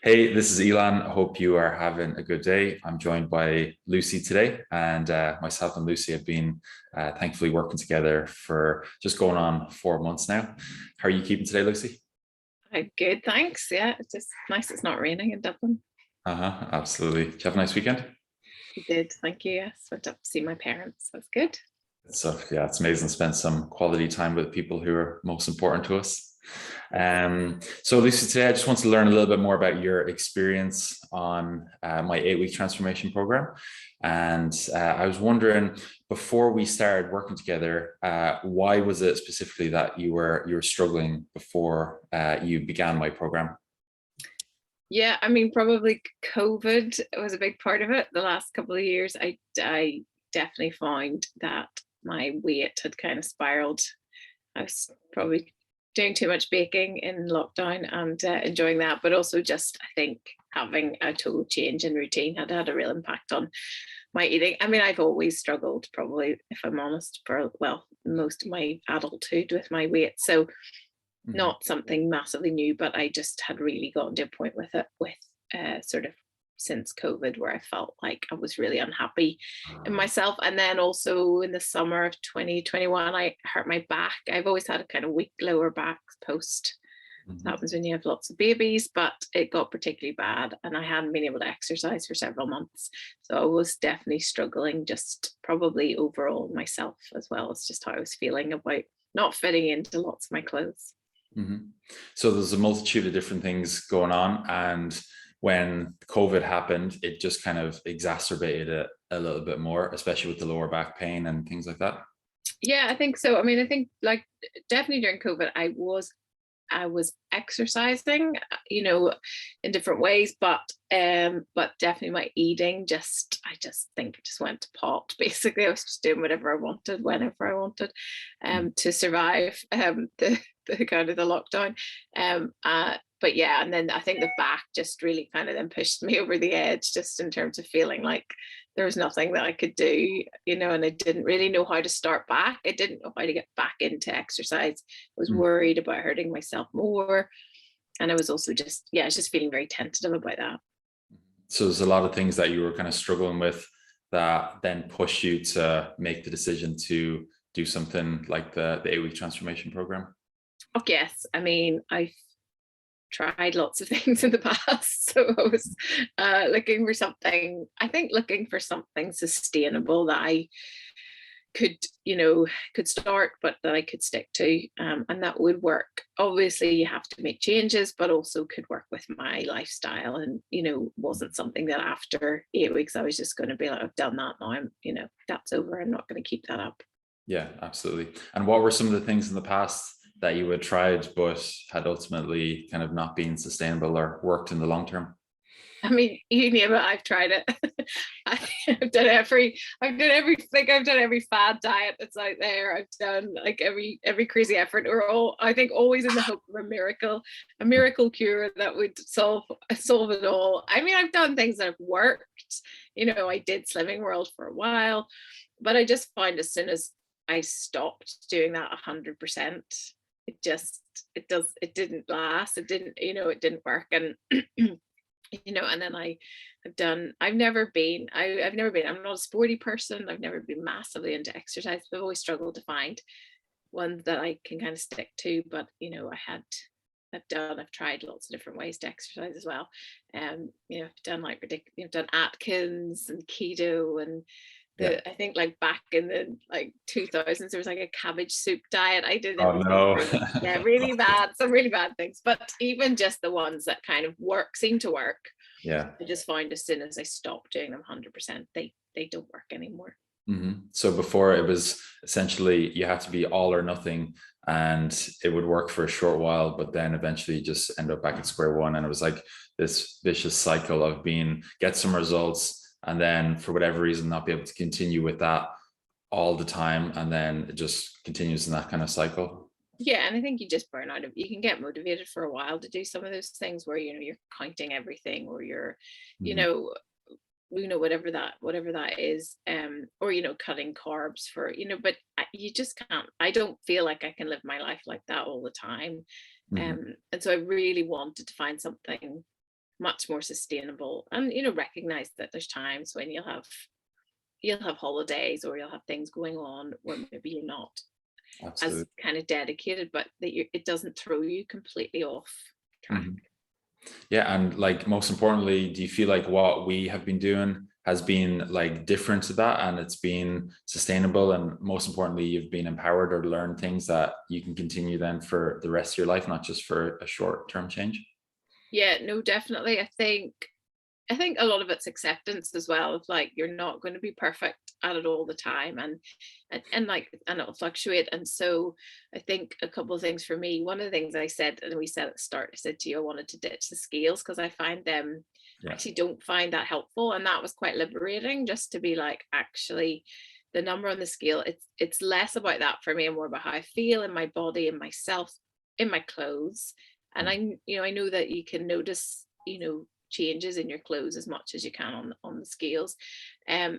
Hey, this is Elan. I hope you are having a good day. I'm joined by Lucy today, and myself and Lucy have been thankfully working together for just going on 4 months now. How are you keeping today, Lucy? I'm good, thanks. Yeah, it's just nice it's not raining in Dublin. Uh-huh, absolutely. Did you have a nice weekend? I did, thank you. Yes, went up to see my parents. That's good. So yeah, it's amazing to spend some quality time with people who are most important to us. Yes. So Lucy, today I just want to learn a little bit more about your experience on my 8 week transformation program. And I was wondering, before we started working together, why was it specifically that you were struggling before you began my program? Yeah, I mean, probably COVID was a big part of it. The last couple of years, I definitely found that my weight had kind of spiraled. I was probably doing too much baking in lockdown and enjoying that, but also just I think having a total change in routine had a real impact on my eating. I mean, I've always struggled, probably, if I'm honest, for well, most of my adulthood with my weight. So Mhm. not something massively new, but I just had really gotten to a point with it with sort of since COVID where I felt like I was really unhappy in myself. And then also in the summer of 2021, I hurt my back. I've always had a kind of weak lower back post. It Mhm. happens when you have lots of babies, but it got particularly bad and I hadn't been able to exercise for several months. So I was definitely struggling, just probably overall myself as well as just how I was feeling about not fitting into lots of my clothes. Mhm. So there's a multitude of different things going on, and when COVID happened, it just kind of exacerbated it a little bit more, especially with the lower back pain and things like that. Yeah, I think so. I mean, I think like definitely during COVID, I was exercising, in different ways, but definitely my eating I just think it just went to pot. Basically, I was just doing whatever I wanted, whenever I wanted, to survive the kind of the lockdown. But yeah, and then I think the back just really kind of then pushed me over the edge, just in terms of feeling like there was nothing that I could do, and I didn't really know how to start back. I didn't know how to get back into exercise. I was Mm. worried about hurting myself more. And I was also just, yeah, I was just feeling very tentative about that. So there's a lot of things that you were kind of struggling with that then push you to make the decision to do something like the 8 week transformation program. Oh, yes. I mean, I've tried lots of things in the past. So I was looking for something, I think looking for something sustainable that I could could start but that I could stick to, and that would work. Obviously you have to make changes but also could work with my lifestyle, and wasn't something that after 8 weeks I was just going to be like, I've done that now, that's over, I'm not going to keep that up. Yeah, absolutely. And what were some of the things in the past that you had tried but had ultimately kind of not been sustainable or worked in the long term? I mean, you name it, I've tried it. I've done every fad diet that's out there. I've done like every crazy effort, or all I think always in the hope of a miracle cure that would solve it all. I mean, I've done things that have worked. I did Slimming World for a while, but I just find as soon as I stopped doing that 100%, it just it didn't last. It didn't work. And and then I've never been, I'm not a sporty person. I've never been massively into exercise. I've always struggled to find one that I can kind of stick to. But I've tried lots of different ways to exercise as well. I've done like ridiculous, I've done Atkins and keto, and Yeah. I think like back in the like 2000s there was like a cabbage soup diet. I did Oh everything no. really, yeah, really bad, some really bad things. But even just the ones that kind of seem to work, Yeah. I just find as soon as I stop doing them 100%, they don't work anymore. So before it was essentially you had to be all or nothing, and it would work for a short while, but then eventually you just end up back at square one. And it was like this vicious cycle of being get some results and then for whatever reason not be able to continue with that all the time. And then it just continues in that kind of cycle. Yeah, and I think you just burn out of, you can get motivated for a while to do some of those things where you're counting everything, or you're you Mhm. know whatever that is, or cutting carbs for, but you just can't. I don't feel like I can live my life like that all the time. Mhm. And so I really wanted to find something much more sustainable. And recognize that there's times when you'll have holidays, or you'll have things going on where maybe you're not as Absolutely. kind of dedicated, but that it doesn't throw you completely off track. Mhm. Yeah, and like most importantly, do you feel like what we have been doing has been like different to that, and it's been sustainable, and most importantly, you've been empowered or learned things that you can continue then for the rest of your life, not just for a short term change? Yeah, no, definitely. I think a lot of it's acceptance as well, of like you're not going to be perfect at it all the time, and it'll fluctuate. And so I think a couple of things for me. One of the things I said, and we said at the start, I said to you I wanted to ditch the scales because I find them, I Yeah. actually don't find that helpful. And that was quite liberating, just to be like, actually the number on the scale, it's less about that for me and more about how I feel in my body and myself, in my clothes. And I know that you can notice, changes in your clothes as much as you can on the scales.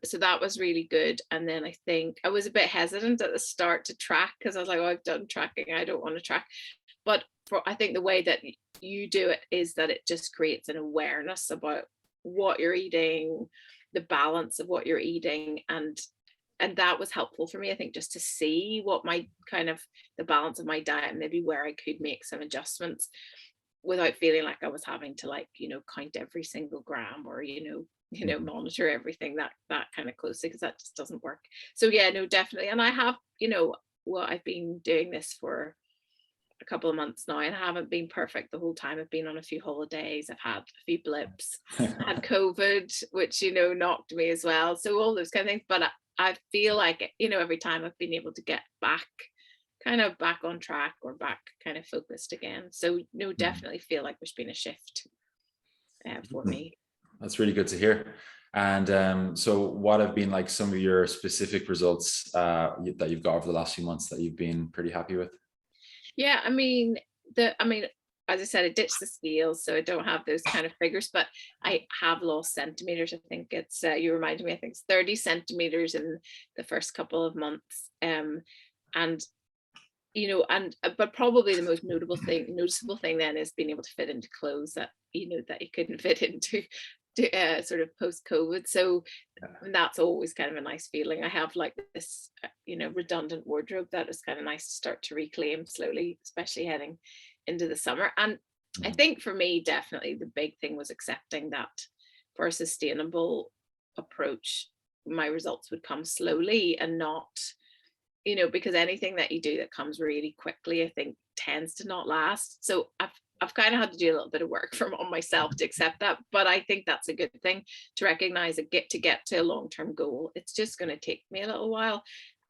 So that was really good. And then I think I was a bit hesitant at the start to track, because I was like, oh, I've done tracking, I don't want to track. But I think the way that you do it is that it just creates an awareness about what you're eating, the balance of what you're eating, and that was helpful for me, I think, just to see what my kind of the balance of my diet, maybe where I could make some adjustments without feeling like I was having to, like, count every single gram, or Mhm. monitor everything that kind of closely, because that just doesn't work. So yeah, no, definitely. And I have, well, I've been doing this for a couple of months now, and I haven't been perfect the whole time. I've been on a few holidays, I've had a few blips, I had COVID, which knocked me as well. So all those kind of things. But I feel like, every time I've been able to get back, kind of back on track, or back kind of focused again. So no, definitely feel like there's been a shift for Mhm. me. That's really good to hear. And so, what have been like some of your specific results that you've got over the last few months that you've been pretty happy with? Yeah, I mean, as I said, I ditched the scales, so I don't have those kind of figures, but I have lost centimeters. I think it's you reminded me, I think it's 30 centimeters in the first couple of months. And but probably the most noticeable thing then is being able to fit into clothes that that you couldn't fit into sort of post COVID. So that's always kind of a nice feeling. I have like this redundant wardrobe that is kind of nice to start to reclaim slowly, especially heading into the summer. And I Mhm. think for me, definitely the big thing was accepting that for a sustainable approach, my results would come slowly, and not, because anything that you do that comes really quickly, I think tends to not last. So I've kind of had to do a little bit of work from on myself to accept that. But I think that's a good thing, to recognize that to get to a long-term goal, it's just going to take me a little while.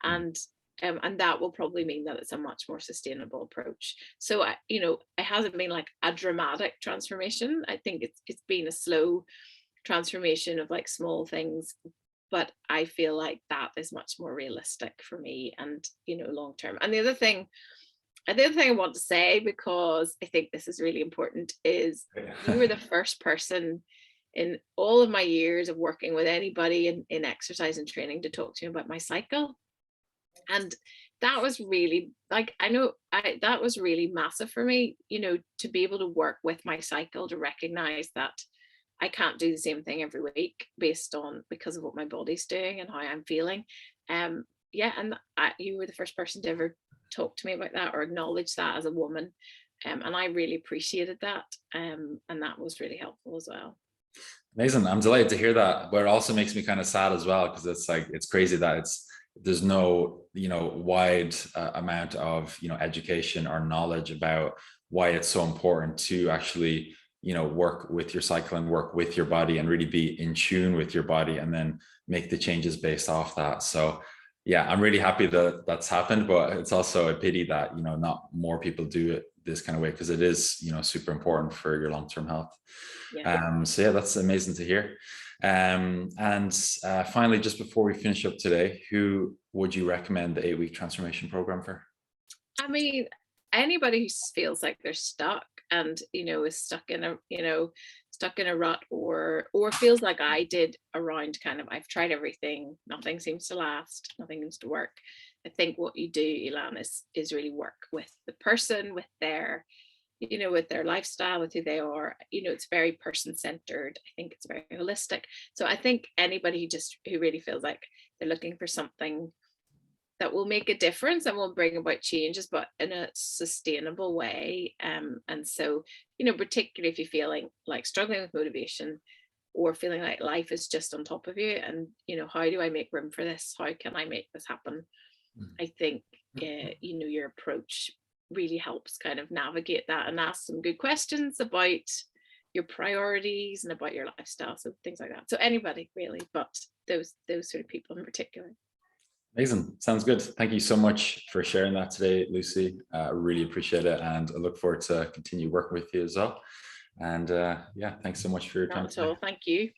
And that will probably mean that it's a much more sustainable approach. So it hasn't been like a dramatic transformation. I think it's been a slow transformation of like small things, but I feel like that is much more realistic for me, and long term. And the other thing I want to say, because I think this is really important, is you were the first person in all of my years of working with anybody in exercise and training to talk to me about my cycle. And that was really, like, I know that was really massive for me, to be able to work with my cycle, to recognize that I can't do the same thing every week because of what my body's doing and how I'm feeling. Yeah, and you were the first person to ever talk to me about that, or acknowledge that as a woman. And I really appreciated that. And that was really helpful as well. Amazing. I'm delighted to hear that, but it also makes me kind of sad as well, because it's like it's crazy that there's no wide amount of education or knowledge about why it's so important to actually work with your cycle and work with your body and really be in tune with your body, and then make the changes based off that. So yeah, I'm really happy that that's happened, but it's also a pity that not more people do it this kind of way, because it is super important for your long-term health. Yeah. So yeah, that's amazing to hear. And finally, just before we finish up today, who would you recommend the 8-week transformation program for? I mean, anybody who feels like they're stuck, and is stuck in a rut, or feels like I did, around kind of, I've tried everything, nothing seems to last, nothing seems to work. I think what you do, Elan, is really work with the person, with their with their lifestyle, with who they are. It's very person centered. I think it's very holistic. So I think anybody who really feels like they're looking for something that will make a difference and will bring about changes, but in a sustainable way. And so, particularly if you're feeling like struggling with motivation or feeling like life is just on top of you, and how do I make room for this? How can I make this happen? I think your approach really helps kind of navigate that and ask some good questions about your priorities and about your lifestyle, so things like that. So anybody really, but those sort of people in particular. Amazing. Sounds good. Thank you so much for sharing that today, Lucy. I really appreciate it. And I look forward to continue working with you as well. And yeah, thanks so much for your time Not at today. all. Thank you.